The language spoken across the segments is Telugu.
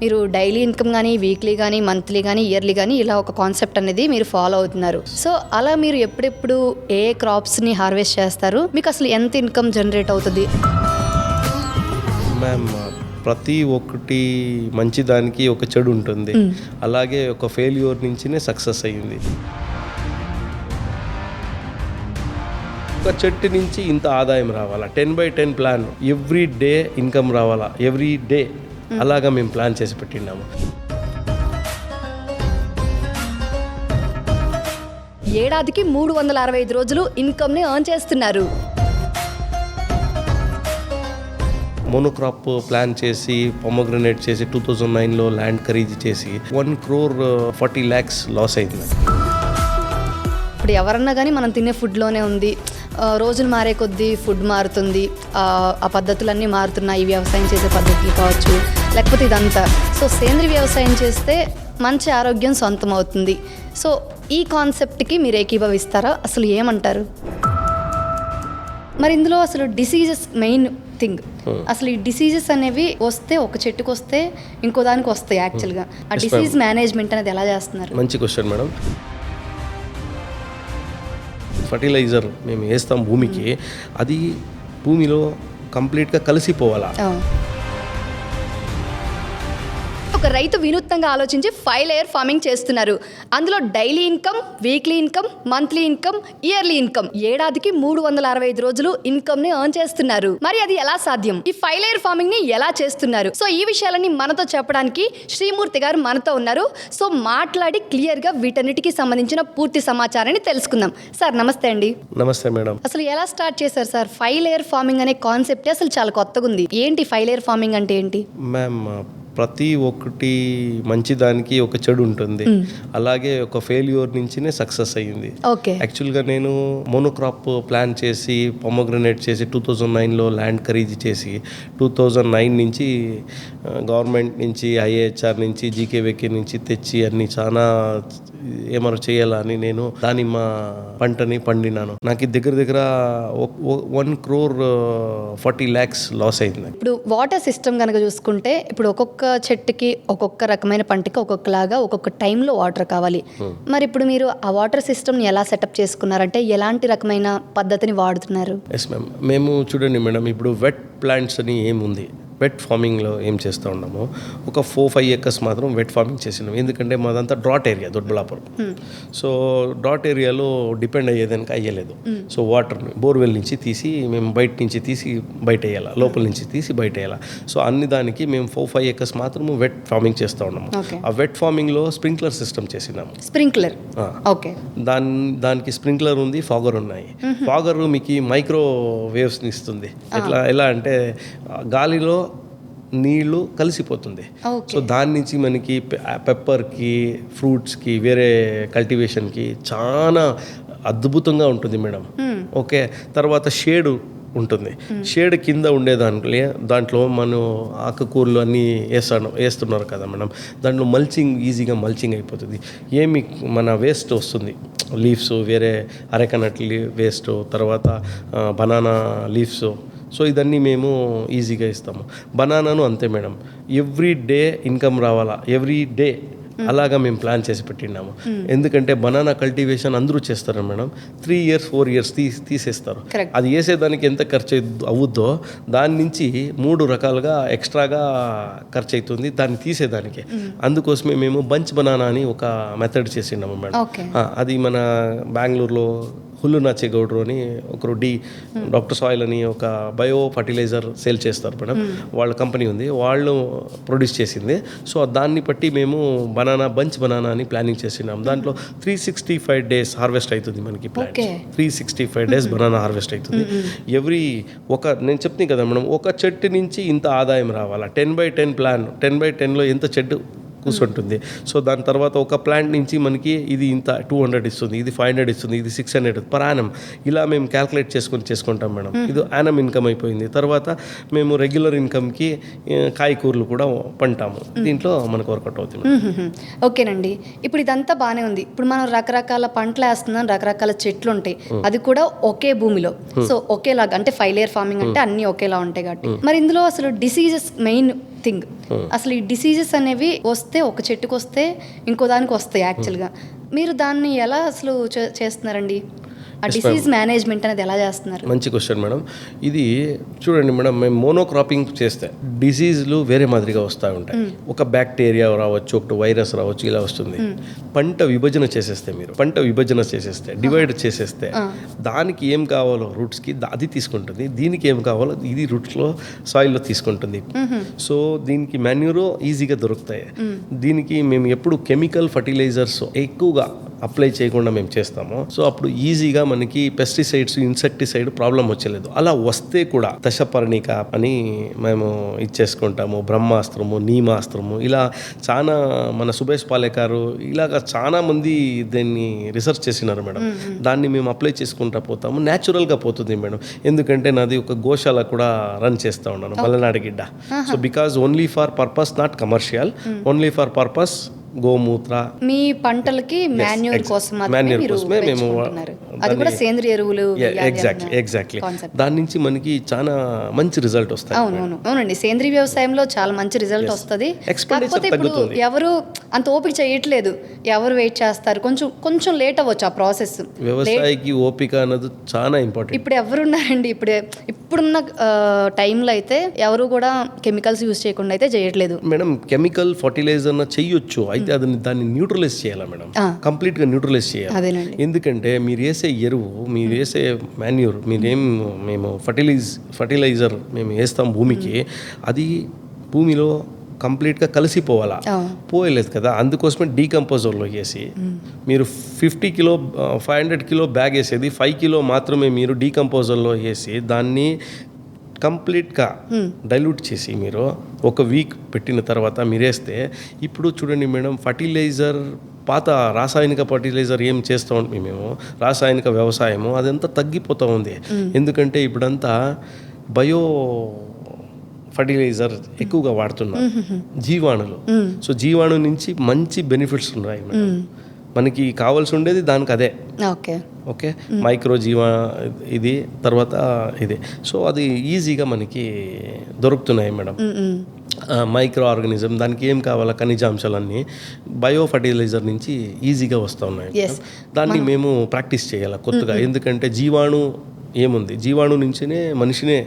మీరు డైలీ ఇన్కమ్ కానీ వీక్లీ కానీ మంత్లీ కానీ ఇయర్లీ కానీ ఇలా ఒక కాన్సెప్ట్ అనేది మీరు ఫాలో అవుతున్నారు. సో అలా మీరు ఎప్పుడెప్పుడు ఏ క్రాప్స్ని హార్వెస్ట్ చేస్తారు, మీకు అసలు ఎంత ఇన్కమ్ జనరేట్ అవుతుంది? మ్యామ్, ప్రతి ఒక్కటి మంచి దానికి ఒక చెడు ఉంటుంది. అలాగే ఒక ఫెయిల్యూర్ నుంచినే సక్సెస్ అయ్యింది. ఒక చెట్టు నుంచి ఇంత ఆదాయం రావాలా, 10/10 ప్లాన్, ఎవ్రీ డే ఇన్కమ్ రావాలా, ఎవ్రీ డే అలాగా మేము ప్లాన్ చేసి పెట్టినాము. ఏడాదికి 365 రోజులు ఇన్కమ్ని ఎర్న్ చేస్తున్నారు. మోనోక్రాప్ ప్లాన్ చేసి పొమోగ్రనేట్ చేసి 2009లో ల్యాండ్ ఖరీదు చేసి 1,40 lakhs లాస్ అయింది. ఇప్పుడు ఎవరన్నా కానీ మనం తినే ఫుడ్లోనే ఉంది, రోజులు మారే కొద్దీ ఫుడ్ మారుతుంది, ఆ పద్ధతులన్నీ మారుతున్నాయి, వ్యవసాయం చేసే పద్ధతులు కావచ్చు, లేకపోతే ఇదంతా. సో సేంద్రీయ వ్యవసాయం చేస్తే మంచి ఆరోగ్యం సొంతం అవుతుంది. సో ఈ కాన్సెప్ట్కి మీరు ఏకీభవిస్తారా? అసలు ఏమంటారు? మరి ఇందులో అసలు డిసీజెస్ మెయిన్ థింగ్. అసలు ఈ డిసీజెస్ అనేవి వస్తే ఒక చెట్టుకు వస్తే ఇంకో దానికి వస్తాయి. యాక్చువల్గా ఆ డిసీజ్ మేనేజ్మెంట్ అనేది ఎలా చేస్తున్నారు? మంచి క్వశ్చన్ మేడం. ఫర్టిలైజర్ మేము వేస్తాం భూమికి, అది భూమిలో కంప్లీట్గా కలిసిపోవాలా. ఒక రైతు వినూత్నంగా ఆలోచించి 5 లేయర్ ఫార్మింగ్ చేస్తున్నారు. అందులో daily income, weekly income, monthly income, yearly income, ఏడాదికి 365 రోజులు ఇన్కమ్ ని ఎర్న్ చేస్తున్నారు. మరి అది ఎలా సాధ్యం? ఈ 5 లేయర్ ఫార్మింగ్ ని ఎలా చేస్తున్నారు? సో ఈ విషయాలన్నీ మనతో చెప్పడానికి శ్రీమూర్తి గారు మనతో ఉన్నారు. సో మాట్లాడి క్లియర్ గా వీటన్నిటికీ సంబంధించిన పూర్తి సమాచారాన్ని తెలుసుకుందాం. సార్ నమస్తే అండి. నమస్తే మేడం. అసలు ఎలా స్టార్ట్ చేశారు సార్? 5 లేయర్ ఫార్మింగ్ అనే కాన్సెప్ట్ అసలు చాలా కొత్తగా ఉంది. ఏంటి 5 లేయర్ ఫార్మింగ్ అంటే ఏంటి? మ్యామ్, ప్రతి ఒక్కటి మంచి దానికి ఒక చెడు ఉంటుంది. అలాగే ఒక ఫెయిల్యూర్ నుంచినే సక్సెస్ అయ్యింది. యాక్చువల్గా నేను మోనోక్రాప్ ప్లాన్ చేసి పొమోగ్రనేట్ చేసి 2009లో ల్యాండ్ ఖరీదు చేసి 2009 నుంచి గవర్నమెంట్ నుంచి, ఐఏహెచ్ఆర్ నుంచి, జీకేవేకే నుంచి తెచ్చి అన్ని చాలా ఏమన్నా చేయాలని నేను దానిమ్మ పంటని పండినాను. నాకు దగ్గర 1,40 lakhs లాస్ అయింది. ఇప్పుడు వాటర్ సిస్టమ్ కనుక చూసుకుంటే, ఇప్పుడు ఒక్కొక్క చెట్టుకి ఒక్కొక్క రకమైన పంటకి ఒక్కొక్కలాగా ఒక్కొక్క టైంలో వాటర్ కావాలి. మరి ఇప్పుడు మీరు ఆ వాటర్ సిస్టమ్ని ఎలా సెటప్ చేసుకున్నారంటే ఎలాంటి రకమైన పద్ధతిని వాడుతున్నారు? ఎస్ మ్యామ్, మేము చూడండి మేడం, ఇప్పుడు వెట్ ప్లాంట్స్ అని ఏముంది, వెట్ ఫార్మింగ్లో ఏం చేస్తూ ఉన్నాము, ఒక 4-5 acres మాత్రం వెట్ ఫార్మింగ్ చేసినాం. ఎందుకంటే మాదంతా డ్రాట్ ఏరియా, దొడ్బలాపురం. సో డ్రాట్ ఏరియాలో డిపెండ్ అయ్యేదానికి అయ్యలేదు. సో వాటర్ని బోర్వెల్ నుంచి తీసి మేము బయట నుంచి తీసి బయట వేయాలి, లోపల నుంచి తీసి బయట వేయాలి. సో అన్ని దానికి మేము 4-5 acres మాత్రము వెట్ ఫార్మింగ్ చేస్తూ ఉన్నాము. ఆ వెట్ ఫార్మింగ్లో స్ప్రింక్లర్ సిస్టమ్ చేసినాము. Sprinkler, okay. దానికి స్ప్రింక్లర్ ఉంది, ఫాగర్ ఉన్నాయి. ఫాగర్ మీకు మైక్రో వేవ్స్ని ఇస్తుంది. ఎలా అంటే గాలిలో నీళ్లు కలిసిపోతుంది. సో దాని నుంచి మనకి పెప్పర్కి, ఫ్రూట్స్కి, వేరే కల్టివేషన్కి చాలా అద్భుతంగా ఉంటుంది మేడం. ఓకే. తర్వాత షేడ్ ఉంటుంది. షేడ్ కింద ఉండే దాంట్లో మనం ఆకుకూరలు అన్నీ వేస్తున్నారు కదా మేడం, దాంట్లో మల్చింగ్ ఈజీగా మల్చింగ్ అయిపోతుంది. ఏమి మన వేస్ట్ వస్తుంది, లీవ్స్, వేరే అరెకనట్ వేస్ట్, తర్వాత బనానా లీవ్స్. సో ఇదన్నీ మేము ఈజీగా ఇస్తాము. బనానాను అంతే మేడం, ఎవ్రీ డే ఇన్కమ్ రావాలా, ఎవ్రీ డే అలాగా మేము ప్లాన్ చేసి పెట్టినాము. ఎందుకంటే బనానా కల్టివేషన్ అందరూ చేస్తారు మేడం. 3 years 4 years తీసేస్తారు. అది వేసేదానికి ఎంత ఖర్చు అవుద్దో దాని నుంచి 3 రకాలుగా ఎక్స్ట్రాగా ఖర్చు అవుతుంది దాన్ని తీసేదానికి. అందుకోసమే మేము బంచ్ బనానా అని ఒక మెథడ్ చేసినాము మేడం. అది మన బెంగళూరులో హుల్లు నాచేగౌడ్రు అని ఒకరు డాక్టర్ సాయిల్ అని ఒక బయో ఫర్టిలైజర్ సేల్ చేస్తారు మేడం. వాళ్ళ కంపెనీ ఉంది, వాళ్ళు ప్రొడ్యూస్ చేసింది. సో దాన్ని బట్టి మేము బంచ్ బనానా అని ప్లానింగ్ చేసినాం. దాంట్లో 365 days హార్వెస్ట్ అవుతుంది మనకి. 365 days బనానా హార్వెస్ట్ అవుతుంది. నేను చెప్తాను కదా మేడం, ఒక చెట్టు నుంచి ఇంత ఆదాయం రావాలా, 10/10 ప్లాన్, 10/10లో ఎంత చెట్టు కూర్చుంటుంది. సో దాని తర్వాత ఒక ప్లాంట్ నుంచి మనకి ఇది ఇంత 200 ఇస్తుంది, ఇది 500 ఇస్తుంది, ఇది 600 పర్ యానం. ఇలా మేము క్యాల్కులేట్ చేసుకుంటాం మేడం. ఇది యానం ఇన్కమ్ అయిపోయింది. తర్వాత మేము రెగ్యులర్ ఇన్కమ్కి కాయకూరలు కూడా పంటాము. దీంట్లో మనకు వర్కౌట్ అవుతుంది. ఓకేనండి. ఇప్పుడు ఇదంతా బాగానే ఉంది. ఇప్పుడు మనం రకరకాల పంటలు వేస్తున్నాం, రకరకాల చెట్లు ఉంటాయి, అది కూడా ఒకే భూమిలో. సో ఒకేలాగా అంటే 5 లేయర్ ఫార్మింగ్ అంటే అన్ని ఒకేలా ఉంటాయి కాబట్టి. మరి ఇందులో అసలు డిసీజెస్ మెయిన్ థింగ్. అసలు ఈ డిసీజెస్ అనేవి వస్తే ఒక చెట్టుకు వస్తే ఇంకో దానికి వస్తాయి యాక్చువల్గా. మీరు దాన్ని ఎలా అసలు చేస్తున్నారండి? ఆ డిసీజ్ మేనేజ్మెంట్ అనేది ఎలా చేస్తున్నారు? మంచి క్వశ్చన్ మేడం. ఇది చూడండి మేడం, మేము మోనోక్రాపింగ్ చేస్తే డిసీజ్లు వేరే మాదిరిగా వస్తూ ఉంటాయి. ఒక బ్యాక్టీరియా రావచ్చు, ఒకటి వైరస్ రావచ్చు, ఇలా వస్తుంది. పంట విభజన చేసేస్తే డివైడ్ చేసేస్తే దానికి ఏం కావాలో రూట్స్కి అది తీసుకుంటుంది, దీనికి ఏం కావాలో ఇది రూట్స్లో సాయిల్లో తీసుకుంటుంది. సో దీనికి మాన్యూరో ఈజీగా దొరుకుతాయి. దీనికి మేము ఎప్పుడు కెమికల్ ఫర్టిలైజర్స్ ఎక్కువగా అప్లై చేయకుండా మేము చేస్తాము. సో అప్పుడు ఈజీగా మనకి పెస్టిసైడ్స్, ఇన్సెక్టిసైడ్ ప్రాబ్లం వచ్చలేదు. అలా వస్తే కూడా దశపర్ణిక అని మేము ఇచ్చేసుకుంటాము, బ్రహ్మాస్త్రము, నీమాస్త్రము, ఇలా చాలా మన సుభేష్ పాలేకారు ఇలాగ చాలా మంది దీన్ని రీసెర్చ్ చేసినారు మేడం. దాన్ని మేము అప్లై చేసుకుంటా పోతాము, న్యాచురల్గా పోతుంది మేడం. ఎందుకంటే నాది ఒక గోశాల కూడా రన్ చేస్తూ ఉన్నాను, Malnad Gidda. So because only for purpose, not commercial, only for purpose గోమూత్ర. మీ పంటలకి మాన్యూర్ కోసం మేము అది కూడా సేంద్రియ ఎరువులు. ఎగ్జాక్ట్లీ దాని నుంచి మనకి చాలా మంచి రిజల్ట్ వస్తాయి. అవునండి, సేంద్రియ వ్యవసాయంలో చాలా మంచి రిజల్ట్ వస్తుంది. కాకపోతే ఇప్పుడు ఎవరు అంత ఓపిక చేయట్లేదు, ఎవరు వెయిట్ చేస్తారు, కొంచెం లేట్ అవ్వచ్చు ఆ ప్రాసెస్. వ్యవసాయకి ఓపిక అన్నది చాలా ఇంపార్టెంట్. ఇప్పుడు ఎవరున్నారండి, ఇప్పుడున్న టైంలో అయితే ఎవరు కూడా కెమికల్స్ యూజ్ చేయకుండా అయితే చేయట్లేదు మేడం. కెమికల్ ఫర్టిలైజర్ చెయ్యొచ్చు, అయితే దాన్ని న్యూట్రలైజ్ చేయాలా మేడం, కంప్లీట్గా న్యూట్రలైజ్ చేయాలి. ఎందుకంటే మీరు వేసే ఎరువు, మీరు వేసే మాన్యూర్, మేము ఫర్టిలైజర్ మేము వేస్తాం భూమికి, అది భూమిలో కంప్లీట్గా కలిసిపోవాలా, పోయలేదు కదా. అందుకోసమే డీకంపోజర్లో వేసి మీరు 50 కిలో 500 కిలో బ్యాగ్ వేసేది 5 కిలో మాత్రమే మీరు డీకంపోజర్లో వేసి దాన్ని కంప్లీట్గా డైల్యూట్ చేసి మీరు ఒక వీక్ పెట్టిన తర్వాత మీరు వేస్తే, ఇప్పుడు చూడండి మేడం, ఫర్టిలైజర్ పాత రాసాయనిక ఫర్టిలైజర్ ఏం చేస్తూ ఉంటాం మేము, రాసాయనిక వ్యవసాయము అదంతా తగ్గిపోతూ ఉంది. ఎందుకంటే ఇప్పుడంతా బయో ఫర్టిలైజర్ ఎక్కువగా వాడుతున్నారు, జీవాణులు. సో జీవాణు నుంచి మంచి బెనిఫిట్స్ ఉన్నాయి మేడం. మనకి కావాల్సి ఉండేది దానికి అదే. ఓకే మైక్రో ఇది తర్వాత ఇది. సో అది ఈజీగా మనకి దొరుకుతున్నాయి మేడం. మైక్రో ఆర్గానిజం, దానికి ఏం కావాలా ఖనిజాంశాలన్నీ బయో ఫర్టిలైజర్ నుంచి ఈజీగా వస్తూ ఉన్నాయి. దాన్ని మేము ప్రాక్టీస్ చేయాలి కొత్తగా. ఎందుకంటే జీవాణు ఏముంది, జీవాణు నుంచినే మనిషినే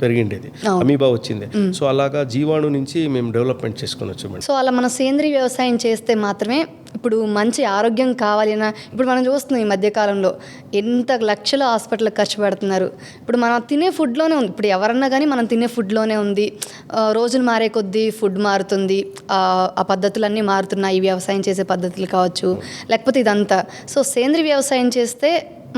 పెరిగిండేది, అమీబా వచ్చింది. సో అలాగా జీవాణు నుంచి మేము డెవలప్మెంట్ చేసుకునొచ్చు మేడం. సో అలా మన సేంద్రీయ వ్యవసాయం చేస్తే మాత్రమే ఇప్పుడు మంచి ఆరోగ్యం కావాలన్నా, ఇప్పుడు మనం చూస్తున్నాం ఈ మధ్యకాలంలో ఎంత లక్షల హాస్పిటల్కి ఖర్చు పెడుతున్నారు. ఇప్పుడు మనం తినే ఫుడ్లోనే ఉంది, ఇప్పుడు ఎవరన్నా కానీ మనం తినే ఫుడ్లోనే ఉంది. రోజులు మారే కొద్దీ ఫుడ్ మారుతుంది, ఆ పద్ధతులన్నీ మారుతున్నాయి, ఈ వ్యవసాయం చేసే పద్ధతులు కావచ్చు, లేకపోతే ఇదంతా. సో సేంద్రీయ వ్యవసాయం చేస్తే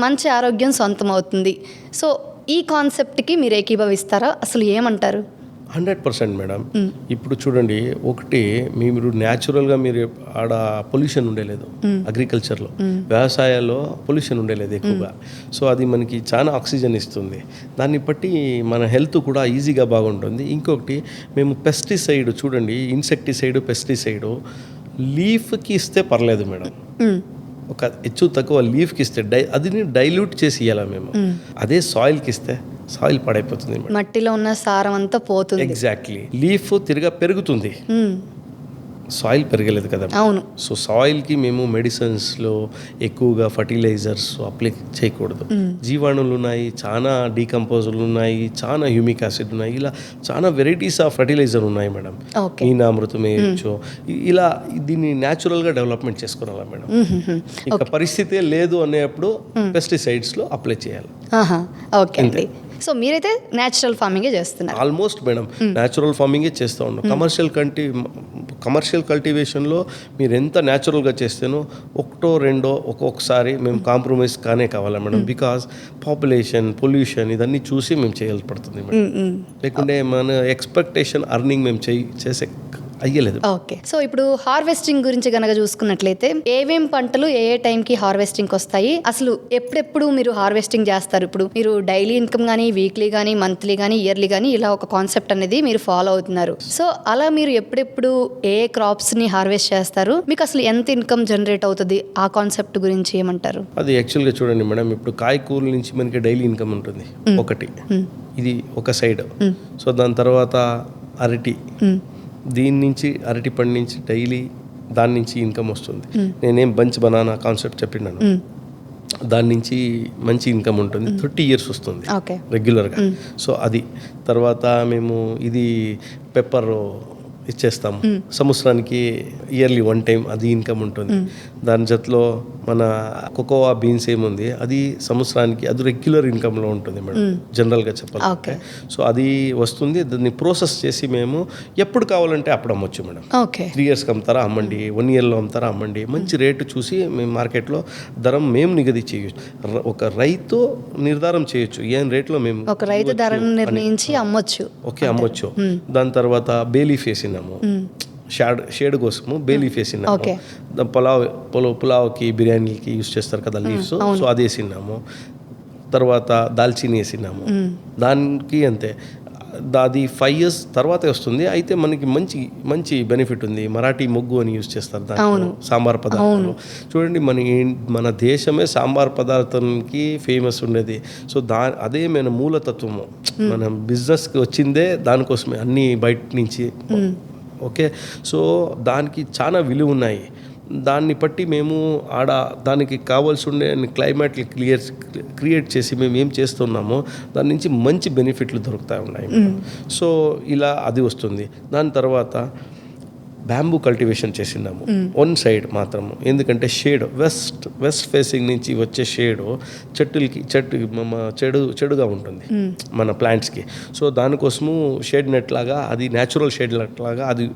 మంచి ఆరోగ్యం సొంతం అవుతుంది. సో ఈ కాన్సెప్ట్కి మీరు ఏకీభవిస్తారా? అసలు ఏమంటారు? 100% మేడం. ఇప్పుడు చూడండి, ఒకటి మీరు న్యాచురల్గా మీరు ఆడ పొల్యూషన్ ఉండేలేదు, అగ్రికల్చర్లో వ్యవసాయాల్లో పొల్యూషన్ ఉండేలేదు ఎక్కువగా. సో అది మనకి చాలా ఆక్సిజన్ ఇస్తుంది, దాన్ని బట్టి మన హెల్త్ కూడా ఈజీగా బాగుంటుంది. ఇంకొకటి మేము పెస్టిసైడ్ చూడండి, ఇన్సెక్టిసైడ్, పెస్టిసైడ్ లీఫ్కి ఇస్తే పర్లేదు మేడం, ఒక హెచ్చు తక్కువ లీఫ్కి ఇస్తే అది డైల్యూట్ చేసి ఇవ్వాలి మేము. అదే సాయిల్కి ఇస్తే సాయిల్ పాడైపోతుంది, మట్టిలో ఉన్న సారం అంతా పోతుంది. ఎగ్జాక్ట్లీ, లీఫ్ తిరిగా పెరుగుతుంది, సాయిల్ పెరగలేదు కదా. అవును. సో సాయిల్కి మేము మెడిసిన్స్లో ఎక్కువగా ఫర్టిలైజర్స్ అప్లై చేయకూడదు. జీవాణులు ఉన్నాయి, చాలా డీకంపోజర్లు ఉన్నాయి, చాలా హ్యూమిక్ యాసిడ్ ఉన్నాయి, ఇలా చాలా వెరైటీస్ ఆఫ్ ఫర్టిలైజర్ ఉన్నాయి మేడం. నీనామృతం వేయచ్చు, ఇలా దీన్ని న్యాచురల్గా డెవలప్మెంట్ చేసుకురాలా మేడం. ఇంకా పరిస్థితే లేదు అనేప్పుడు పెస్టిసైడ్స్లో అప్లై చేయాలి. ఓకే, సో మీరైతే న్యాచురల్ ఫార్మింగే చేస్తున్నారు? ఆల్మోస్ట్ మేడం న్యాచురల్ ఫార్మింగే చేస్తూ ఉన్నాం. కమర్షియల్ కల్టివేషన్లో మీరు ఎంత న్యాచురల్గా చేస్తేనో ఒకటో రెండో ఒక్కొక్కసారి మేము కాంప్రమైజ్ కానే కావాలా మేడం. బికాజ్ పాపులేషన్, పొల్యూషన్ ఇదన్నీ చూసి మేము చేయాల్సి పడుతుంది మేడం. లేకుంటే మన ఎక్స్పెక్టేషన్ అర్నింగ్ మేము చేసే అయ్యలేదు. ఓకే, సో ఇప్పుడు హార్వెస్టింగ్ గురించి కనుక చూసుకున్నట్లయితే ఏమేం పంటలు ఏ టైంకి హార్వెస్టింగ్కి వస్తాయి, అసలు ఎప్పుడెప్పుడు మీరు హార్వెస్టింగ్ చేస్తారు? ఇప్పుడు మీరు డైలీ ఇన్కమ్ కానీ, వీక్లీ కానీ, మంత్లీ కానీ, ఇయర్లీ కానీ ఇలా ఒక కాన్సెప్ట్ అనేది మీరు ఫాలో అవుతున్నారు. సో అలా మీరు ఎప్పుడెప్పుడు ఏ క్రాప్స్ని హార్వెస్ట్ చేస్తారు, మీకు అసలు ఎంత ఇన్కమ్ జనరేట్ అవుతుంది, ఆ కాన్సెప్ట్ గురించి ఏమంటారు? అది యాక్చువల్గా చూడండి మేడం, ఇప్పుడు కాయకూరల నుంచి మనకి డైలీ ఇన్కమ్ ఉంటుంది ఒకటి, ఇది ఒక సైడ్. సో దాని తర్వాత అరటి, దీని నుంచి అరటిపండు నుంచి డైలీ దాని నుంచి ఇన్కమ్ వస్తుంది. నేనేం బంచ్ బనానా కాన్సెప్ట్ చెప్పినాను, దాని నుంచి మంచి ఇన్కమ్ ఉంటుంది. 30 years వస్తుంది రెగ్యులర్గా. సో అది తర్వాత మేము ఇది పెప్పర్ ఇచ్చేస్తాము సంవత్సరానికి, ఇయర్లీ 1 time అది ఇన్కమ్ ఉంటుంది. దాని జతలో మన కోకోవా బీన్స్ ఏముంది అది సంవత్సరానికి అది రెగ్యులర్ ఇన్కమ్లో ఉంటుంది మేడం, జనరల్గా చెప్పాలంటే. సో అది వస్తుంది. దాన్ని ప్రాసెస్ చేసి మేము ఎప్పుడు కావాలంటే అప్పుడు అమ్మొచ్చు మేడం. 3 yearsకి అమ్ముతారా అమ్మండి, 1 yearలో అమ్ముతారా అమ్మండి. మంచి రేటు చూసి మేము మార్కెట్లో ధరం మేము నిగది చేయొచ్చు. ఒక రైతు నిర్ధారం చేయొచ్చు ఏం రేట్లో మేము ఒక రైతు ధరను నిర్ణయించి అమ్మొచ్చు. అమ్మొచ్చు. దాని తర్వాత బేలీఫ్ వేసినాము, షేడ్ కోసము బేలీఫ్ వేసినాము. పులావ్కి బిర్యానీకి యూస్ చేస్తారు కదా లీవ్స్, సో అది వేసినాము. తర్వాత దాల్చిని వేసినాము. దానికి అంతే, అది 5 years తర్వాతే వస్తుంది. అయితే మనకి మంచి మంచి బెనిఫిట్ ఉంది. మరాఠీ మొగ్గు అని యూజ్ చేస్తారు దాంట్లో సాంబార్ పదార్థాలు. చూడండి మన దేశమే సాంబార్ పదార్థానికి ఫేమస్ ఉండేది. సో అదే మన మూలతత్వము, మన బిజినెస్కి వచ్చిందే దానికోసమే, అన్నీ బయట నుంచి. ఓకే, సో దానికి చాలా విలువ ఉన్నాయి. దాన్ని బట్టి మేము దానికి కావాల్సి ఉండే క్లైమేట్ క్రియేట్ చేసి మేము ఏం చేస్తున్నామో దాని నుంచి మంచి బెనిఫిట్లు దొరుకుతూ ఉన్నాయి. సో ఇలా అది వస్తుంది. దాని తర్వాత బ్యాంబూ కల్టివేషన్ చేసినాము 1 side మాత్రము. ఎందుకంటే షేడ్ వెస్ట్ ఫేసింగ్ నుంచి వచ్చే షేడు చెడుగా ఉంటుంది మన ప్లాంట్స్కి. సో దానికోసము షేడ్ నెట్ లాగా, అది న్యాచురల్ షేడ్ నెట్ లాగా అది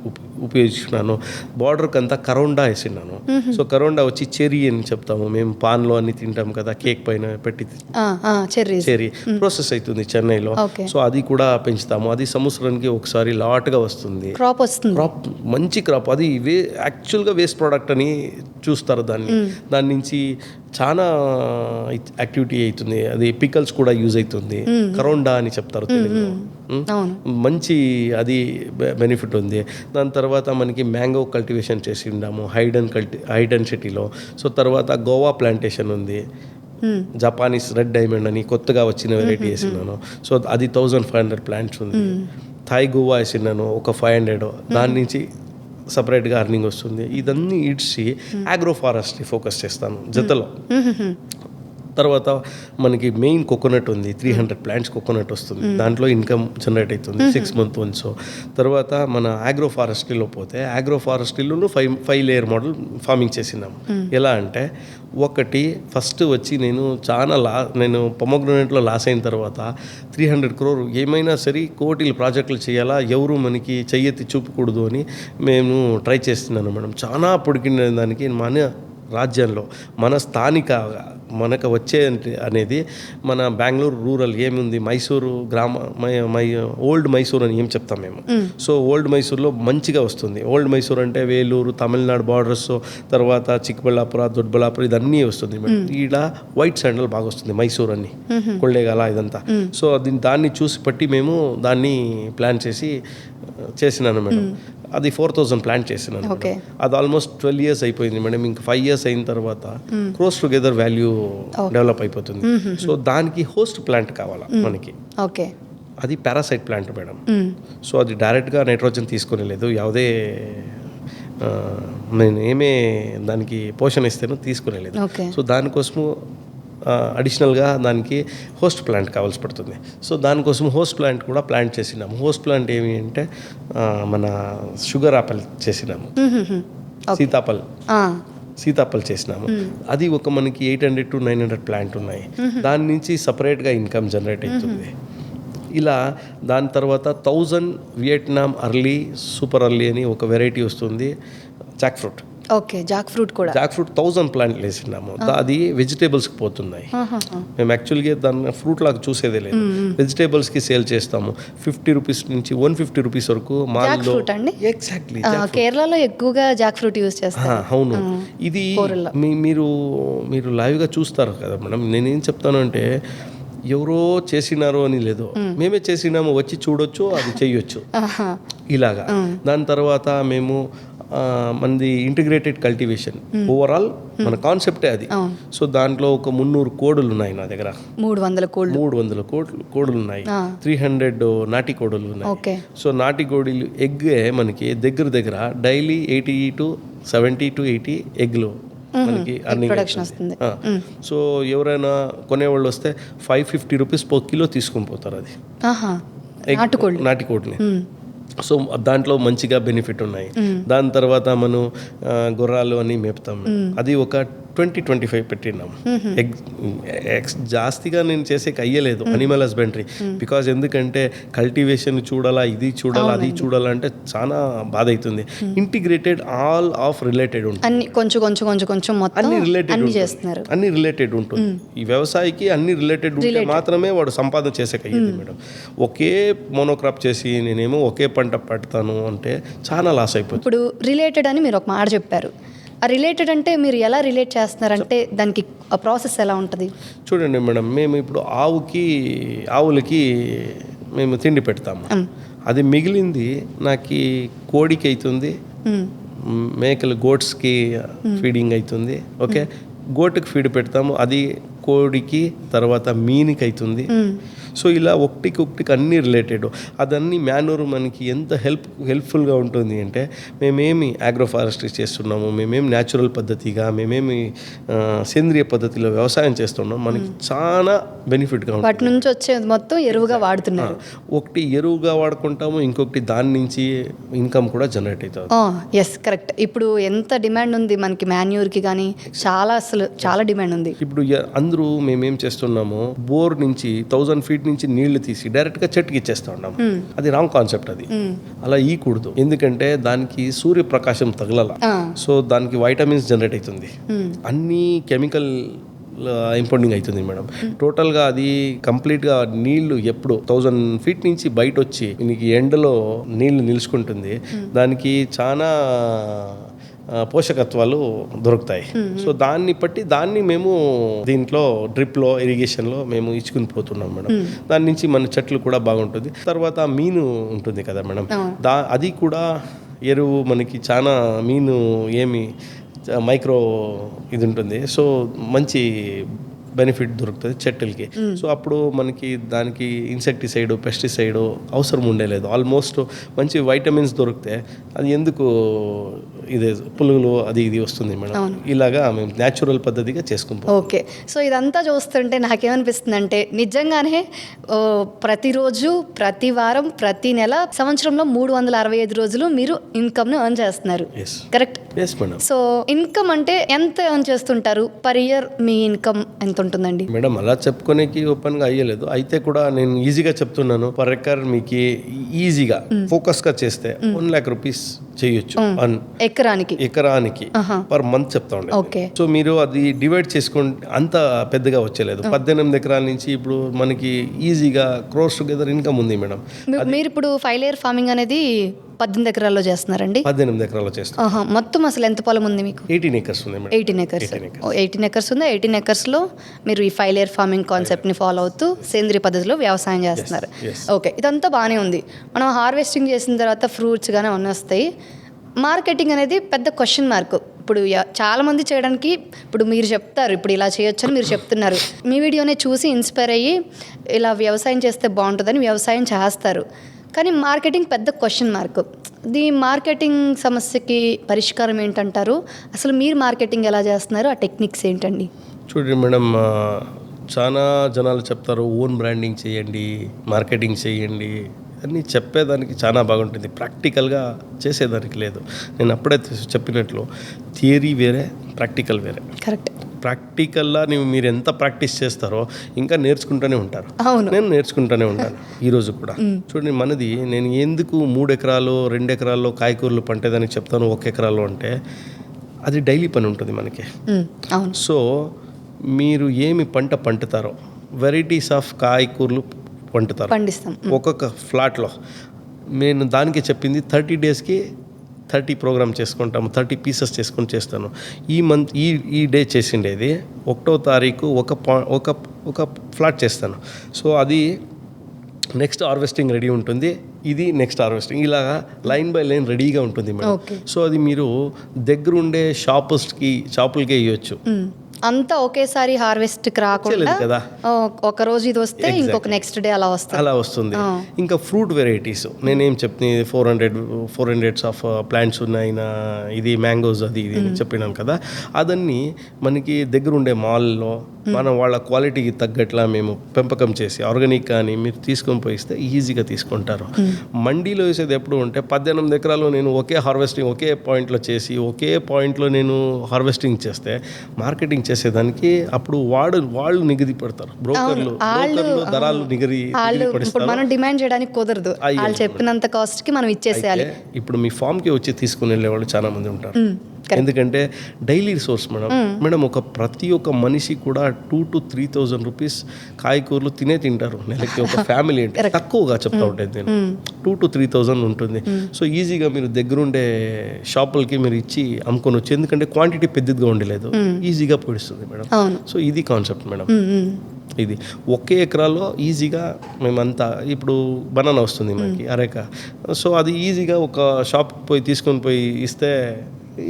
ఉపయోగించుకున్నాను. బార్డర్కి అంతా కరోండా వేసినాను. సో కరోండా వచ్చి చెర్రీ అని చెప్తాము మేము, పాన్లో అన్ని తింటాం కదా, కేక్ పైన పెట్టి చెర్రీ ప్రాసెస్ అవుతుంది చెన్నైలో. సో అది కూడా పెంచుతాము. అది సంవత్సరానికి ఒకసారి లాట్గా వస్తుంది, క్రాప్ మంచి క్రాప్. అది యాక్చువల్గా వేస్ట్ ప్రోడక్ట్ అని చూస్తారు దాన్ని. దాని నుంచి చాలా యాక్టివిటీ అవుతుంది. అది పికల్స్ కూడా యూజ్ అవుతుంది. కరోండా అని చెప్తారు తెలుగులో. మంచి అది బెనిఫిట్ ఉంది. దాని తర్వాత మనకి మ్యాంగో కల్టివేషన్ చేసి ఉన్నాము హైడెన్ సిటీలో. సో తర్వాత గోవా ప్లాంటేషన్ ఉంది, జపానీస్ రెడ్ డైమండ్ అని కొత్తగా వచ్చిన వెరైటీ వేసినాను. సో అది 1500 ప్లాంట్స్ ఉంది. థాయ్ గోవా వేసినాను ఒక 500. దాని నుంచి సపరేట్గా అర్నింగ్ వస్తుంది. ఇదన్నీ ఇడ్చి ఆగ్రో ఫారెస్ట్రీ ఫోకస్ చేస్తాను జతలో. తర్వాత మనకి మెయిన్ కోకోనట్ ఉంది, 300 plants కోకోనట్ వస్తుంది. దాంట్లో ఇన్కమ్ జనరేట్ అవుతుంది 6 months once. తర్వాత మన ఆగ్రో ఫారెస్ట్రీలో పోతే ఆగ్రో ఫారెస్ట్రీలోనూ 5 layer మోడల్ ఫార్మింగ్ చేసినాము. ఎలా అంటే ఒకటి ఫస్ట్ వచ్చి నేను పొమోగ్రనేట్లో లాస్ అయిన తర్వాత 300 crore ఏమైనా సరే కోటిల ప్రాజెక్టులు చేయాలా, ఎవరు మనకి చెయ్యెత్తి చూపకూడదు అని మేము ట్రై చేస్తున్నాను మేడం. చాలా పొడికిన దానికి మన రాజ్యంలో మన స్థానిక మనకు వచ్చే అనేది మన బెంగళూరు రూరల్ ఏముంది, మైసూరు ఓల్డ్ మైసూర్ అని ఏం చెప్తాం మేము. సో ఓల్డ్ మైసూర్లో మంచిగా వస్తుంది. ఓల్డ్ మైసూర్ అంటే వేలూరు, తమిళనాడు బార్డర్స్, తర్వాత చిక్కబళ్ళాపుర, దొడ్బళ్ళాపుర ఇదన్నీ వస్తుంది మేడం. ఈడ వైట్ శాండల్ బాగా వస్తుంది మైసూర్ అని, కొళ్ళేగాల ఇదంతా. సో దాన్ని చూసి పట్టి మేము దాన్ని ప్లాన్ చేసినాను మేడం. అది 4000 ప్లాంట్ చేసినాను. అది ఆల్మోస్ట్ 12 years అయిపోయింది మేడం. ఇంకా 5 years అయిన తర్వాత క్రోస్ టుగెదర్ వాల్యూ డెవలప్ అయిపోతుంది. సో దానికి హోస్ట్ ప్లాంట్ కావాలా మనకి. అది పారాసైట్ ప్లాంట్ మేడం. సో అది డైరెక్ట్గా నైట్రోజన్ తీసుకునేలేదు, ಯಾವುದೇ నేను ఏమే దానికి పోషణ ఇస్తేనో తీసుకునేలేదు. సో దానికోసము అడిషనల్గా దానికి హోస్ట్ ప్లాంట్ కావాల్సి పడుతుంది. సో దానికోసం హోస్ట్ ప్లాంట్ కూడా ప్లాంట్ చేసినాము. హోస్ట్ ప్లాంట్ ఏమి అంటే మన షుగర్ యాపిల్ చేసినాము, సీతాఫల్ చేసినాము. అది ఒక మనకి 800 to 900 ప్లాంట్ ఉన్నాయి. దాని నుంచి సపరేట్గా ఇన్కమ్ జనరేట్ అవుతుంది. ఇలా దాని తర్వాత 1000 వియట్నాం అర్లీ సూపర్ అర్లీ అని ఒక వెరైటీ వస్తుంది, జాక్ ఫ్రూట్. జాక్ ఫ్రూట్ 1000 ప్లాంట్లు వేసినాము. అది వెజిటేబుల్స్కి పోతున్నాయి. మేము యాక్చువల్గా దాన్ని ఫ్రూట్ లాగా చూసేదే లేదు, వెజిటేబుల్స్కి సేల్ చేస్తాము. 50 rupees నుంచి 150 rupees వరకు మాల్లో. ఎగ్జాక్ట్లీ, కేరళలో ఎక్కువగా జాక్ ఫ్రూట్ యూస్ చేస్తారు. అవును, ఇది మీరు లైవ్గా చూస్తారు కదా మేడం. నేనేం చెప్తాను అంటే ఎవరో చేసినారో అని లేదు, మేమే చేసినాము, వచ్చి చూడొచ్చు, అది చెయ్యొచ్చు ఇలాగా. దాని తర్వాత మేము మనది ఇంటిగ్రేటెడ్ కల్టివేషన్ ఓవరాల్ మన కాన్సెప్టే అది. సో దాంట్లో ఒక 300 కోడులు ఉన్నాయి నా దగ్గర. 300 కోళ్ళు 300 కోడులు ఉన్నాయి. 300 నాటి కోడులు ఉన్నాయి. ఓకే. సో నాటి కోడిలు ఎగ్ మనకి దగ్గర డైలీ 80 to 70 to 80 ఎగ్లు మనకి ప్రొడక్షన్ వస్తుంది. సో ఎవరైనా కొనేవాళ్ళు వస్తే 550 రూపీస్ per కిలో తీసుకొని పోతారు. అది నాటుకోడిని. సో దాంట్లో మంచిగా బెనిఫిట్ ఉన్నాయి. దాని తర్వాత మనం గుర్రాలు అని మేపుతాం. అది ఒక 20-25 పెట్టినాం. ఎగ్స్ జాస్తిగా నేను చేసేకి అయ్యలేదు అనిమల్ హస్బెండరీ. బికాజ్ ఎందుకంటే కల్టివేషన్ చూడాలా, ఇది చూడాలా, అది చూడాలా అంటే చాలా బాధ అవుతుంది. ఇంటిగ్రేటెడ్ ఆల్ ఆఫ్ రిలేటెడ్ ఉంటుంది. అన్ని కొంచెం మొత్తం అన్ని రిలేటెడ్ ఉంటుంది. ఈ వ్యవసాయకి అన్ని రిలేటెడ్ ఉంటే మాత్రమే వాడు సంపాదన చేసేకి అయ్యింది మేడం. ఒకే మోనోక్రాప్ చేసి నేనేమో ఒకే పంట పెడతాను అంటే చాలా లాస్ అయిపోతుంది. ఇప్పుడు రిలేటెడ్ అని మీరు ఒక మాట చెప్పారు. ఆ రిలేటెడ్ అంటే మీరు ఎలా రిలేట్ చేస్తున్నారంటే దానికి ప్రాసెస్ ఎలా ఉంటుంది? చూడండి మేడం, మేము ఇప్పుడు ఆవులకి మేము తిండి పెడతాము. అది మిగిలింది నాకు కోడికి అవుతుంది, మేకలు గోట్స్కి ఫీడింగ్ అవుతుంది. ఓకే, గోటుకి ఫీడ్ పెడతాము, అది కోడికి, తర్వాత మీనికి అవుతుంది. సో ఇలా ఒకటికి అన్నీ రిలేటెడ్. అదన్నీ మాన్యూర్ మనకి ఎంత హెల్ప్ఫుల్గా ఉంటుంది అంటే మేమేమి ఆగ్రోఫారెస్ట్రీ చేస్తున్నాము, మేమేమి న్యాచురల్ పద్ధతిగా, మేమేమి సేంద్రియ పద్ధతిలో వ్యవసాయం చేస్తున్నాం, మనకి చాలా బెనిఫిట్గా ఉంటుంది. వాటి నుంచి వచ్చే మొత్తం ఎరువుగా వాడుతున్నారు. ఒకటి ఎరువుగా వాడుకుంటాము, ఇంకొకటి దాని నుంచి ఇన్కమ్ కూడా జనరేట్ అవుతుంది. Yes, correct. ఇప్పుడు ఎంత డిమాండ్ ఉంది మనకి మాన్యూర్కి కానీ, చాలా డిమాండ్ ఉంది. ఇప్పుడు అందరూ మేమేం చేస్తున్నాము, బోర్ నుంచి 1000 feet నుంచి నీళ్లు తీసి డైరెక్ట్గా చెట్టుకి ఇచ్చేస్తా ఉన్నాం. అది రాంగ్ కాన్సెప్ట్. అది అలా ఈకూడదు. ఎందుకంటే దానికి సూర్యప్రకాశం తగలాల. సో దానికి వైటమిన్స్ జనరేట్ అవుతుంది. అన్ని కెమికల్ ఇంపౌండింగ్ అవుతుంది మేడం. టోటల్గా అది కంప్లీట్గా నీళ్లు ఎప్పుడు 1000 feet నుంచి బయట వచ్చి నీకు ఎండలో నీళ్లు నిలుచుకుంటుంది. దానికి చాలా పోషకత్వాలు దొరుకుతాయి. సో దాన్ని మేము దీంట్లో డ్రిప్లో, ఇరిగేషన్లో మేము ఇచ్చుకుని పోతున్నాం మేడం. దాని నుంచి మన చెట్లు కూడా బాగుంటుంది. తర్వాత మీను ఉంటుంది కదా మేడం, అది కూడా ఎరువు మనకి చాలా. మీను మైక్రో ఇది ఉంటుంది. సో మంచి బెనిఫిట్ దొరుకుతుంది చెట్టులకి. సో అప్పుడు మనకి దానికి ఇన్సెక్టిసైడ్, పెస్టిసైడ్ అవసరం ఉండలేదు. ఆల్మోస్ట్ మంచి వైటమిన్స్ దొరికితే అది ఎందుకు ఇదే పురుగులు అది ఇది వస్తుంది మేడం. ఇలాగా మేము న్యాచురల్ పద్ధతిగా చేసుకుంటాం. ఓకే. సో ఇదంతా చూస్తుంటే నాకేమనిపిస్తుంది అంటే నిజంగానే ప్రతిరోజు, ప్రతి వారం, ప్రతి నెల, సంవత్సరంలో 365 రోజులు మీరు ఇన్కమ్ను ఎర్న్ చేస్తున్నారు. Correct? Yes madam. So income అంటే ఎంత ఎర్న్ చేస్తుంటారు పర్ ఇయర్? మీ ఇన్కమ్ ఎంత ఉంటుందండి మేడం? అలా చెప్పుకోనేకి ఓపెన్గా అయ్యలేదు. అయితే కూడా నేను ఈజీగా చెప్తున్నాను. పర్ ఎకర్ మీకు ఈజీగా ఫోకస్గా చేస్తే 1 lakh rupees చేయొచ్చు ఎకరానికి పర్ మంత్ చెప్తా ఉండే. సో మీరు అది డివైడ్ చేసుకుంటే అంత పెద్దగా వచ్చేలేదు. 18 ఎకరాల నుంచి ఇప్పుడు మనకి ఈజీగా క్రోర్స్ టుగెదర్ ఇన్కమ్ ఉంది మేడం. మీరు ఇప్పుడు 5 layer ఫార్మింగ్ అనేది 18 ఎకరాల్లో చేస్తున్నారండి? 18 ఎకరాల్లో చేస్తాం. మొత్తం అసలు ఎంత పొలం ఉంది మీకు? 18 acres ఉంది మేడం. 18 acres ఉంది. 18 acresలో మీరు ఈ 5 layer ఫార్మింగ్ కాన్సెప్ట్ని ఫాలో అవుతూ సేంద్రియ పద్ధతిలో వ్యవసాయం చేస్తున్నారు. ఓకే, ఇదంతా బాగానే ఉంది. మనం హార్వెస్టింగ్ చేసిన తర్వాత ఫ్రూట్స్ కానీ అన్నీ వస్తాయి. మార్కెటింగ్ అనేది పెద్ద క్వశ్చన్ మార్క్. ఇప్పుడు చాలామంది చేయడానికి, ఇప్పుడు మీరు చెప్తారు ఇప్పుడు ఇలా చేయొచ్చు అని మీరు చెప్తున్నారు. మీ వీడియోనే చూసి ఇన్స్పైర్ అయ్యి ఇలా వ్యవసాయం చేస్తే బాగుంటుందని వ్యవసాయం చేస్తారు. కానీ మార్కెటింగ్ పెద్ద క్వశ్చన్ మార్క్. మార్కెటింగ్ సమస్యకి పరిష్కారం ఏంటంటారు? అసలు మీరు మార్కెటింగ్ ఎలా చేస్తున్నారు? ఆ టెక్నిక్స్ ఏంటండి? చూడండి మేడం, చాలా జనాలు చెప్తారు ఓన్ బ్రాండింగ్ చేయండి, మార్కెటింగ్ చేయండి అని చెప్పేదానికి చాలా బాగుంటుంది. ప్రాక్టికల్గా చేసేదానికి లేదు. నేను అప్పుడే చెప్పినట్లు థియరీ వేరే, ప్రాక్టికల్ వేరే. కరెక్ట్. ప్రాక్టికల్లా మీరు ఎంత ప్రాక్టీస్ చేస్తారో ఇంకా నేర్చుకుంటూనే ఉంటారు. నేను నేర్చుకుంటూనే ఉంటాను ఈరోజు కూడా. చూడండి, మనది నేను ఎందుకు 3 ఎకరాలు 2 ఎకరాల్లో కాయకూరలు పంటేదానికి చెప్తాను 1 ఎకరాల్లో అంటే అది డైలీ పని ఉంటుంది మనకి. సో మీరు ఏమి పంటుతారో వెరైటీస్ ఆఫ్ కాయకూరలు పండిస్తాం ఒక్కొక్క ఫ్లాట్లో. నేను దానికి చెప్పింది 30 daysకి 30 ప్రోగ్రామ్ చేసుకుంటాము, 30 pieces చేసుకొని చేస్తాను. ఈ మంత్ ఈ డే చేసిండేది 1వ తారీఖు ఒక ఫ్లాట్ చేస్తాను. సో అది నెక్స్ట్ హార్వెస్టింగ్ రెడీ ఉంటుంది. ఇది నెక్స్ట్ హార్వెస్టింగ్, ఇలాగా లైన్ బై లైన్ రెడీగా ఉంటుంది మేడం. సో అది మీరు దగ్గరుండే షాపులకే ఇవ్వచ్చు. అంతా ఒకేసారి హార్వెస్ట్కి రాకుండా కదా, ఒక రోజు ఇది వస్తే ఇంకొక నెక్స్ట్ డే అలా వస్తుంది. ఇంకా ఫ్రూట్ వెరైటీస్ నేనేం చెప్తుంది 400 ఆఫ్ ప్లాంట్స్ ఉన్నాయి నా, ఇది మ్యాంగోస్ అది ఇది చెప్పినాను కదా, అదన్నీ మనకి దగ్గరుండే మాల్లో మనం వాళ్ళ క్వాలిటీకి తగ్గట్లా మేము పెంపకం చేసి ఆర్గానిక్ కానీ మీరు తీసుకొని పోయిస్తే ఈజీగా తీసుకుంటారు. మండీలో వేసేది ఎప్పుడు ఉంటే 18 ఎకరాలు నేను ఒకే హార్వెస్టింగ్ ఒకే పాయింట్లో చేసి ఒకే పాయింట్లో నేను హార్వెస్టింగ్ చేస్తే మార్కెటింగ్ చేసేదానికి అప్పుడు వాళ్ళు నిగది పెడతారు, బ్రోకర్లు దళాలు నిగది ఇప్పుడు మనం డిమాండ్ చేయడానికి కుదరదు, వాళ్ళు చెప్పినంత కాస్ట్ కి మనం ఇచ్చేసేయాలి. ఇప్పుడు మీ ఫామ్ కి వచ్చి తీసుకుని వెళ్ళే వాళ్ళు చాలా మంది ఉంటారు. ఎందుకంటే డైలీ రిసోర్స్ మేడం ఒక ప్రతి ఒక్క మనిషి కూడా 2,000 to 3,000 రూపీస్ కాయకూరలు తింటారు నెలకి. ఒక ఫ్యామిలీ అంటే తక్కువగా చెప్తా ఉంటుంది నేను 2,000 to 3,000 ఉంటుంది. సో ఈజీగా మీరు దగ్గరుండే షాపులకి మీరు ఇచ్చి అమ్ముకోవచ్చు, ఎందుకంటే క్వాంటిటీ పెద్దదిగా ఉండలేదు, ఈజీగా పొడిస్తుంది మేడం. సో ఇది కాన్సెప్ట్ మేడం. ఇది ఒకే ఎకరాలో ఈజీగా మేమంతా ఇప్పుడు బనానా వస్తుంది మనకి అరేక, సో అది ఈజీగా ఒక షాప్ పోయి తీసుకొని పోయి ఇస్తే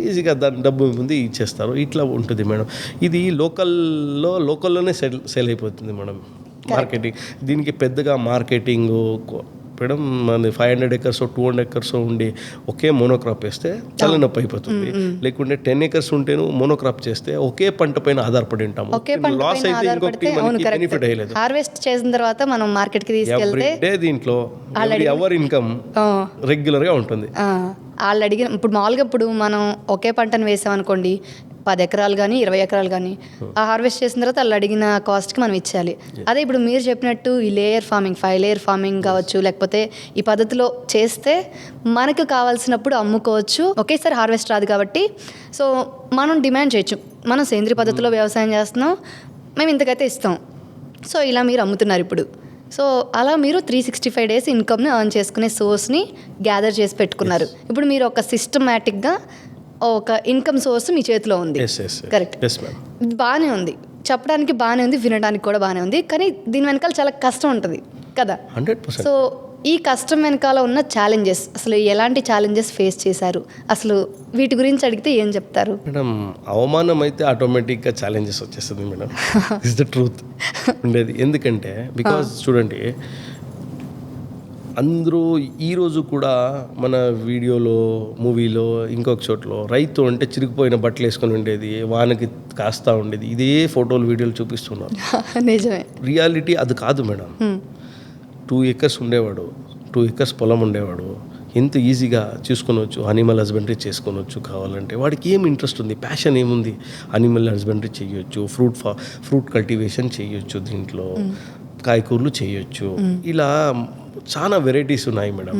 ఈజీగా దాని డబ్బు ముందు ఇచ్చేస్తారు. ఇట్లా ఉంటుంది మేడం. ఇది లోకల్లోనే సేల్ అయిపోతుంది మేడం. మార్కెటింగ్ దీనికి పెద్దగా మార్కెటింగ్ మేడం మన 500 acres 200 acres ఉండి ఒకే మోనోక్రాప్ వేస్తే తలనొప్పి అయిపోతుంది. లేకుంటే 10 acres ఉంటేను మోనోక్రాప్ చేస్తే ఒకే పంట పైన ఆధారపడి ఉంటాము. లాస్ అయితే ఇంకొకటి మనకి బెనిఫిట్ అయ్యలేదు. హార్వెస్ట్ చేసిన తర్వాత మనం మార్కెట్ కి తీసుకెళ్తే దీంట్లో అవర్ ఇన్కమ్ రెగ్యులర్ గా ఉంటుంది. వాళ్ళు అడిగిన ఇప్పుడు మామూలుగా ఇప్పుడు మనం ఒకే పంటను వేసామనుకోండి 10 ఎకరాలు కానీ 20 ఎకరాలు కానీ ఆ హార్వెస్ట్ చేసిన తర్వాత వాళ్ళు అడిగిన కాస్ట్కి మనం ఇచ్చేయాలి. అదే ఇప్పుడు మీరు చెప్పినట్టు ఈ లేయర్ ఫార్మింగ్ 5 లేయర్ ఫార్మింగ్ కావచ్చు, లేకపోతే ఈ పద్ధతిలో చేస్తే మనకు కావాల్సినప్పుడు అమ్ముకోవచ్చు. ఒకేసారి హార్వెస్ట్ రాదు కాబట్టి సో మనం డిమాండ్ చేయొచ్చు, మనం సేంద్రియ పద్ధతిలో వ్యవసాయం చేస్తున్నాం, మేము ఇంతకైతే ఇస్తాం. సో ఇలా మీరు అమ్ముతున్నారు ఇప్పుడు. సో అలా మీరు 365 days ఇన్కమ్ని ఎర్న్ చేసుకునే సోర్స్ని గ్యాదర్ చేసి పెట్టుకున్నారు. ఇప్పుడు మీరు ఒక సిస్టమేటిక్గా ఒక ఇన్కమ్ సోర్స్ మీ చేతిలో ఉంది. కరెక్ట్, బాగానే ఉంది, చెప్పడానికి బాగానే ఉంది, వినడానికి కూడా బాగానే ఉంది, కానీ దీని వెనకాల చాలా కష్టం ఉంటుంది కదా. 100%. సో ఈ కష్టం వెనకాల ఉన్న ఛాలెంజెస్, అసలు ఎలాంటి ఛాలెంజెస్ ఫేస్ చేశారు, అసలు వీటి గురించి అడిగితే ఏం చెప్తారు? మేడం అవమానం అయితే ఆటోమేటిక్గా ఛాలెంజెస్ వచ్చేస్తుంది మేడం. ఇస్ ద ట్రూత్ ఉండేది. ఎందుకంటే బికాజ్ చూడండి అందరూ ఈరోజు కూడా మన వీడియోలో మూవీలో ఇంకొక చోట్ల రైతు అంటే చిరిగిపోయిన బట్టలు వేసుకొని ఉండేది, వానకి కాస్తా ఉండేది, ఇదే ఫోటోలు వీడియోలు చూపిస్తున్నారు. నిజమే, రియాలిటీ అది కాదు మేడం. 2 acres ఉండేవాడు, 2 acres పొలం ఉండేవాడు, ఎంత ఈజీగా చూసుకోవచ్చు, అనిమల్ హస్బెండరీ చేసుకోవచ్చు. కావాలంటే వాడికి ఏం ఇంట్రెస్ట్ ఉంది, ప్యాషన్ ఏముంది, అనిమల్ హస్బెండరీ చేయొచ్చు, ఫ్రూట్ కల్టివేషన్ చేయొచ్చు, దీంట్లో కాయకూరలు చేయొచ్చు. ఇలా చాలా వెరైటీస్ ఉన్నాయి మేడం.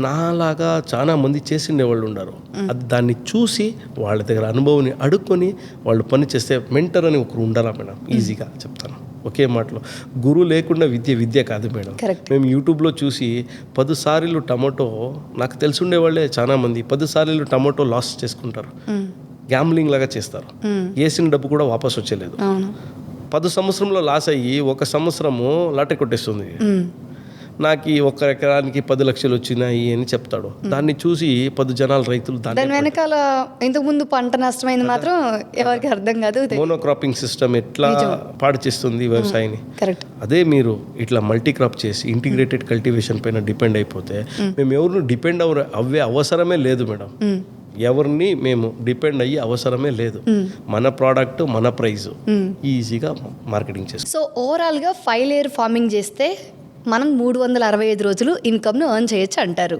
నాలాగా చాలా మంది చేసిండే వాళ్ళు ఉన్నారు. అది దాన్ని చూసి వాళ్ళ దగ్గర అనుభవాన్ని అడుక్కొని వాళ్ళు పని చేస్తే మెంటర్ అని ఒకరు ఉండాలా మేడం. ఈజీగా చెప్తాను ఒకే మాటలో, గురువు లేకుండా విద్య కాదు మేడం. మేము యూట్యూబ్లో చూసి 10 సార్లు టమాటో, నాకు తెలుసుండే వాళ్ళే చాలా మంది 10 సార్లు టమాటో లాస్ చేసుకుంటారు, గ్యాంబ్లింగ్ లాగా చేస్తారు, వేసిన డబ్బు కూడా వాపస్ వచ్చేలేదు. 10 సంవత్సరంలో లాస్ అయ్యి 1 సంవత్సరము లాటరీ కొట్టేస్తుంది. నాకు 1 ఎకరానికి 10 లక్షలు వచ్చినాయి అని చెప్తాడు. దాన్ని చూసి 10 జనాలు రైతులు దాని వెనకాల ఇంతకు ముందు పంట నష్టమైంది మాత్రం ఎవరికి అర్థం కాదు. మోనోక్రాపింగ్ సిస్టమ్ ఎట్లా పాడు చేస్తుంది వ్యవసాయాన్ని. అదే మీరు ఇట్లా మల్టీ క్రాప్ చేసి ఇంటిగ్రేటెడ్ కల్టివేషన్ పైన డిపెండ్ అయిపోతే మేము ఎవరు డిపెండ్ అవ్వే అవసరమే లేదు మేడం. ఎవరిని మేము డిపెండ్ అయ్యి అవసరమే లేదు. మన ప్రోడక్ట్ మన ప్రైస్ ఈజీగా మార్కెటింగ్ చేస్తాం. సో ఓవరాల్గా 5 లేయర్ ఫార్మింగ్ చేస్తే మనం 365 రోజులు ఇన్కమ్ను ఎర్న్ చేయొచ్చు అంటారు.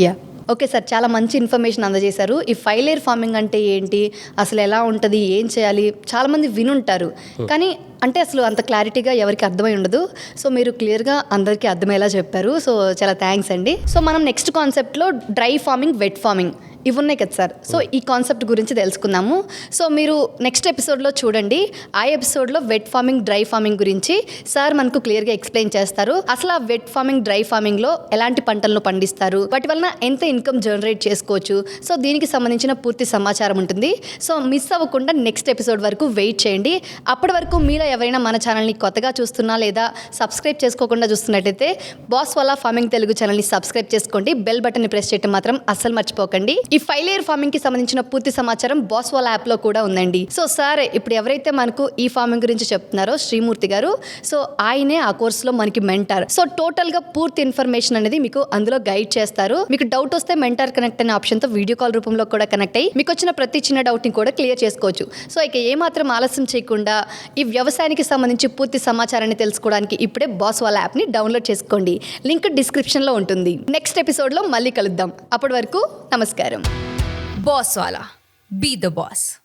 యా, ఓకే సార్, చాలా మంచి ఇన్ఫర్మేషన్ అందజేశారు. ఈ 5 లేయర్ ఫార్మింగ్ అంటే ఏంటి, అసలు ఎలా ఉంటుంది, ఏం చేయాలి, చాలామంది వినుంటారు కానీ అంటే అసలు అంత క్లారిటీగా ఎవరికి అర్థమై ఉండదు. సో మీరు క్లియర్గా అందరికీ అర్థమయ్యేలా చెప్పారు. సో చాలా థ్యాంక్స్ అండి. సో మనం నెక్స్ట్ కాన్సెప్ట్లో డ్రై ఫార్మింగ్, వెట్ ఫార్మింగ్ ఇవి ఉన్నాయి కదా సార్. సో ఈ కాన్సెప్ట్ గురించి తెలుసుకుందాము. సో మీరు నెక్స్ట్ ఎపిసోడ్లో చూడండి. ఆ ఎపిసోడ్లో వెట్ ఫార్మింగ్, డ్రై ఫార్మింగ్ గురించి సార్ మనకు క్లియర్గా ఎక్స్ప్లెయిన్ చేస్తారు. అసలు ఆ వెట్ ఫార్మింగ్, డ్రై ఫార్మింగ్లో ఎలాంటి పంటలను పండిస్తారు, వాటి వలన ఎంత ఇన్కమ్ జనరేట్ చేసుకోవచ్చు, సో దీనికి సంబంధించిన పూర్తి సమాచారం ఉంటుంది. సో మిస్ అవ్వకుండా నెక్స్ట్ ఎపిసోడ్ వరకు వెయిట్ చేయండి. అప్పటి వరకు మీలో ఎవరైనా మన ఛానల్ని కొత్తగా చూస్తున్నా లేదా సబ్స్క్రైబ్ చేసుకోకుండా చూస్తున్నట్టయితే బాస్ వాలా ఫార్మింగ్ తెలుగు ఛానల్ని సబ్స్క్రైబ్ చేసుకోండి. బెల్ బటన్ని ప్రెస్ చేయడం మాత్రం అస్సలు మర్చిపోకండి. ఈ 5 లేయర్ ఫార్మింగ్ కి సంబంధించిన పూర్తి సమాచారం బాస్ వాలా యాప్ లో కూడా ఉందండి. సో సార్ ఇప్పుడు ఎవరైతే మనకు ఈ ఫార్మింగ్ గురించి చెప్తున్నారో శ్రీమూర్తి గారు, సో ఆయనే ఆ కోర్సులో మనకి మెంటర్. సో టోటల్ గా పూర్తి ఇన్ఫర్మేషన్ అనేది మీకు అందులో గైడ్ చేస్తారు. మీకు డౌట్ వస్తే మెంటర్ కనెక్ట్ అనే ఆప్షన్ తో వీడియో కాల్ రూపంలో కూడా కనెక్ట్ అయ్యి మీకు వచ్చిన ప్రతి చిన్న డౌట్ ని కూడా క్లియర్ చేసుకోవచ్చు. సో ఇక ఏమాత్రం ఆలస్యం చేయకుండా ఈ వ్యవసాయానికి సంబంధించి పూర్తి సమాచారాన్ని తెలుసుకోవడానికి ఇప్పుడే బాస్ వాలా యాప్ ని డౌన్లోడ్ చేసుకోండి. లింక్ డిస్క్రిప్షన్ లో ఉంటుంది. నెక్స్ట్ ఎపిసోడ్ లో మళ్ళీ కలుద్దాం. అప్పటి వరకు నమస్కారం. Boss Wala. Be the boss.